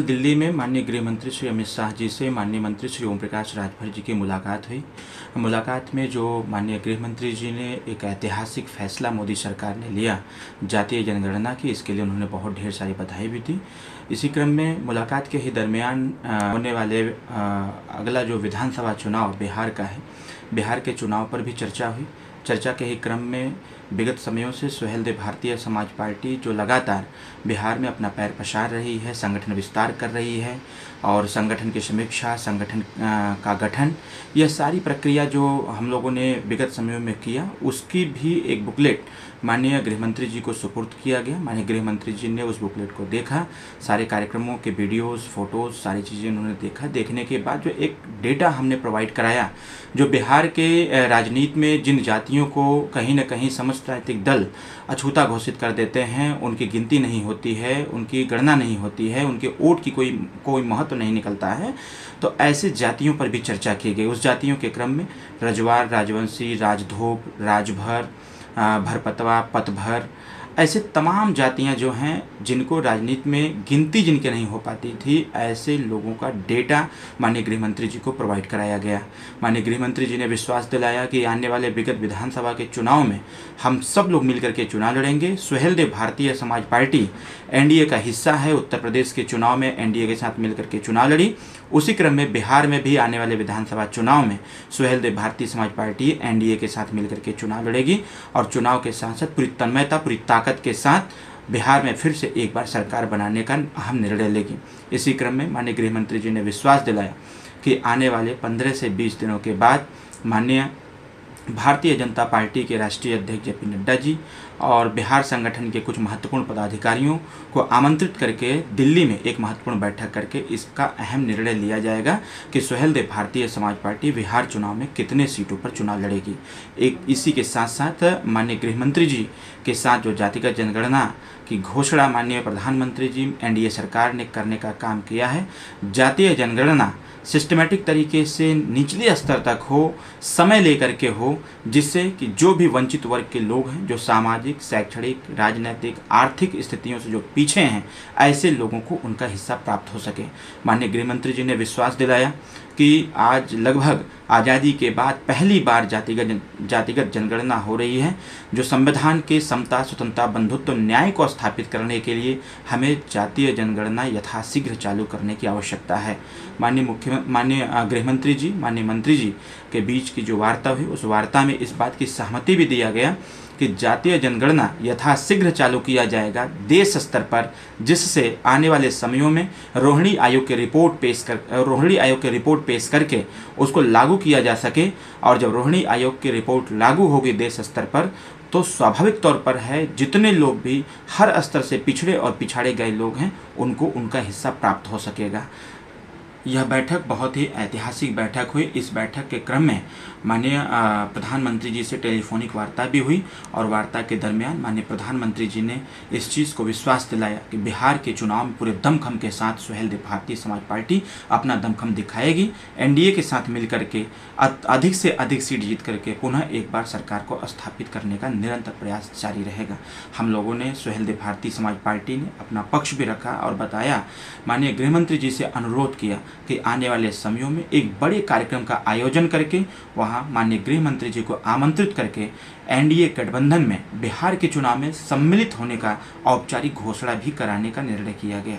दिल्ली में माननीय गृह मंत्री श्री अमित शाह जी से माननीय मंत्री श्री ओम प्रकाश राजभर जी की मुलाकात हुई। मुलाकात में जो माननीय गृह मंत्री जी ने एक ऐतिहासिक फैसला मोदी सरकार ने लिया जातीय जनगणना की, इसके लिए उन्होंने बहुत ढेर सारी बधाई भी दी। इसी क्रम में मुलाकात के ही दरमियान होने वाले अगला जो विधानसभा चुनाव बिहार का है, बिहार के चुनाव पर भी चर्चा हुई। चर्चा के ही क्रम में विगत समयों से सुहेलदेव भारतीय समाज पार्टी जो लगातार बिहार में अपना पैर पसार रही है, संगठन विस्तार कर रही है और संगठन की समीक्षा, संगठन का गठन, यह सारी प्रक्रिया जो हम लोगों ने विगत समयों में किया, उसकी भी एक बुकलेट माननीय गृह मंत्री जी को सुपुर्द किया गया। माननीय गृह मंत्री जी ने उस बुकलेट को देखा, सारे कार्यक्रमों के वीडियोस, फोटोज़, सारी चीज़ें उन्होंने देखा। देखने के बाद जो एक डेटा हमने प्रोवाइड कराया, जो बिहार के राजनीति में जिन जातियों को कहीं न कहीं समस्त राजनीतिक दल अछूता घोषित कर देते हैं, उनकी गिनती नहीं होती है, उनकी गणना नहीं होती है, उनके वोट की कोई महत्व नहीं निकलता है, तो ऐसे जातियों पर भी चर्चा की गई। उस जातियों के क्रम में रजवार, राजवंशी, राजधोप, राजभर, भरपतवा, पतभर, ऐसे तमाम जातियां जो हैं जिनको राजनीति में गिनती जिनके नहीं हो पाती थी, ऐसे लोगों का डेटा माननीय गृह मंत्री जी को प्रोवाइड कराया गया। माननीय गृह मंत्री जी ने विश्वास दिलाया कि आने वाले विगत विधानसभा के चुनाव में हम सब लोग मिलकर के चुनाव लड़ेंगे। सुहेलदेव भारतीय समाज पार्टी एनडीए का हिस्सा है, उत्तर प्रदेश के चुनाव में एनडीए के साथ मिलकर के चुनाव लड़ी। उसी क्रम में बिहार में भी आने वाले विधानसभा चुनाव में सुहेलदेव भारतीय समाज पार्टी एनडीए के साथ मिलकर के चुनाव लड़ेगी और चुनाव के साथ साथ पूरी तन्मयता, पूरी ताकत के साथ बिहार में फिर से एक बार सरकार बनाने का अहम निर्णय लेगी। इसी क्रम में माननीय गृह मंत्री जी ने विश्वास दिलाया कि आने वाले 15 से 20 दिनों के बाद माननीय भारतीय जनता पार्टी के राष्ट्रीय अध्यक्ष जेपी नड्डा जी और बिहार संगठन के कुछ महत्वपूर्ण पदाधिकारियों को आमंत्रित करके दिल्ली में एक महत्वपूर्ण बैठक करके इसका अहम निर्णय लिया जाएगा कि सुहेलदेव भारतीय समाज पार्टी बिहार चुनाव में कितने सीटों पर चुनाव लड़ेगी। एक इसी के साथ साथ माननीय गृह मंत्री जी के साथ जो जातिगत जनगणना की घोषणा माननीय प्रधानमंत्री जी एनडीए सरकार ने करने का काम किया है, जातीय जनगणना सिस्टमेटिक तरीके से निचले स्तर तक हो, समय लेकर के हो, जिससे कि जो भी वंचित वर्ग के लोग हैं, जो सामाजिक, शैक्षणिक, राजनीतिक, आर्थिक स्थितियों से जो पीछे हैं, ऐसे लोगों को उनका हिस्सा प्राप्त हो सके। माननीय गृह मंत्री जी ने विश्वास दिलाया कि आज लगभग आज़ादी के बाद पहली बार जातिगत जनगणना हो रही है, जो संविधान के समता, स्वतंत्रता, बंधुत्व, न्याय को स्थापित करने के लिए हमें जातीय जनगणना यथाशीघ्र चालू करने की आवश्यकता है। माननीय गृह मंत्री जी, माननीय मंत्री जी के बीच की जो वार्ता हुई, उस वार्ता में इस बात की सहमति भी दिया गया कि जातीय जनगणना यथाशीघ्र चालू किया जाएगा देश स्तर पर, जिससे आने वाले समयों में रोहिणी आयोग की रिपोर्ट पेश करके उसको लागू किया जा सके। और जब रोहिणी आयोग की रिपोर्ट लागू होगी देश स्तर पर, तो स्वाभाविक तौर पर है जितने लोग भी हर स्तर से पिछड़े और पिछाड़े गए लोग हैं, उनको उनका हिस्सा प्राप्त हो सकेगा। यह बैठक बहुत ही ऐतिहासिक बैठक हुई। इस बैठक के क्रम में माननीय प्रधानमंत्री जी से टेलीफोनिक वार्ता भी हुई और वार्ता के दरमियान माननीय प्रधानमंत्री जी ने इस चीज़ को विश्वास दिलाया कि बिहार के चुनाव में पूरे दमखम के साथ सुहेलदेव भारतीय समाज पार्टी अपना दमखम दिखाएगी। एनडीए के साथ मिलकर के अधिक से अधिक सीट जीत करके पुनः एक बार सरकार को स्थापित करने का निरंतर प्रयास जारी रहेगा। हम लोगों ने सुहेलदेव भारतीय समाज पार्टी ने अपना पक्ष भी रखा और बताया, माननीय गृह मंत्री जी से अनुरोध किया कि आने वाले समयों में एक बड़े कार्यक्रम का आयोजन करके वहाँ माननीय गृह मंत्री जी को आमंत्रित करके एनडीए गठबंधन में बिहार के चुनाव में सम्मिलित होने का औपचारिक घोषणा भी कराने का निर्णय किया गया।